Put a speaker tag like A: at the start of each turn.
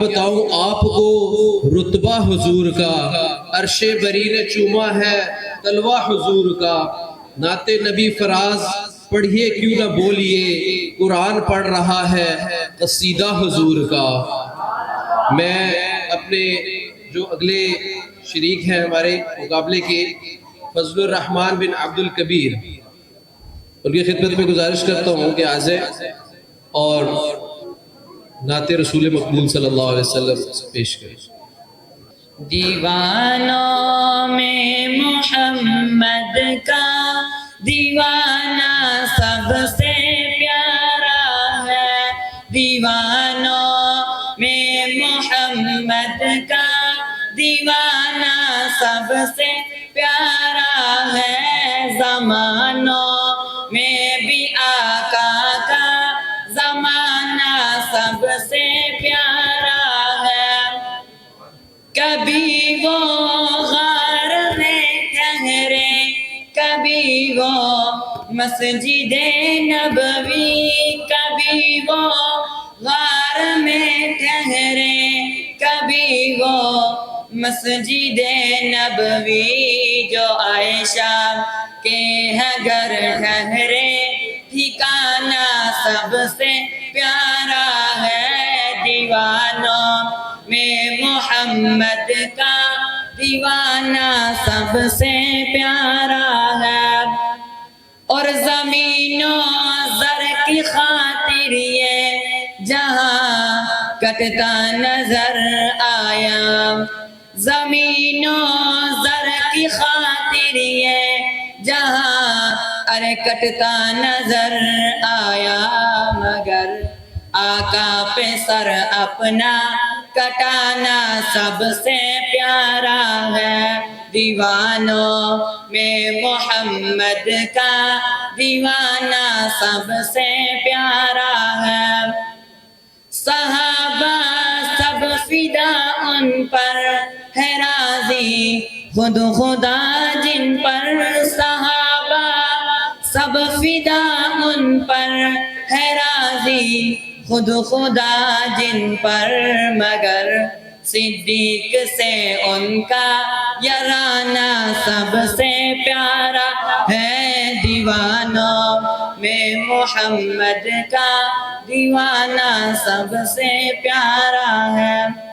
A: بتاؤں آپ کو رتبہ حضور کا، عرش بری نے چوما ہے تلوہ حضور کا۔ نعت نبی فراز پڑھیے کیوں نہ بولیے، قرآن پڑھ رہا ہے قصیدہ حضور کا۔ میں اپنے جو اگلے شریک ہیں ہمارے مقابلے کے، فضل الرحمن بن عبد الکبیر، ان کی خدمت میں گزارش کرتا ہوں کہ آ جائیں اور نعت رسول مقبول صلی اللہ علیہ وسلم پیش کریں۔
B: دیوانوں میں محمد کا دیوانہ سب سے پیارا ہے، دیوانوں میں محمد کا دیوانہ سب سے پیارا ہے، زمانوں میں بھی آقا کا زمانہ سب سے پیارا ہے۔ کبھی وہ غار میں ٹھہرے، کبھی وہ مسجد نبوی، کبھی وہ غار میں ٹھہرے، کبھی وہ مسجد نبوی، جو عائشہ کے ہے گھر ٹھہرے، ٹھکانہ سب سے پیارا ہے، دیوانوں میں محمد کا دیوانہ سب سے پیارا ہے۔ اور زمین و زر کی خاطر یہ جہاں کٹتا نظر آیا، زمین و زر کی خاطر یہ جہاں کٹتا نظر آیا، مگر آقا پہ سر اپنا کٹانا سب سے پیارا ہے، دیوانوں میں محمد کا دیوانہ سب سے پیارا ہے۔ صحابہ سب فدا ان پر ہے راضی، خود خدا جن پر، صحابہ سب فدا ان پر ہے راضی، خود خدا جن پر، مگر صدیق سے ان کا یارانہ سب سے پیارا ہے، دیوانوں میں محمد کا دیوانہ سب سے پیارا ہے۔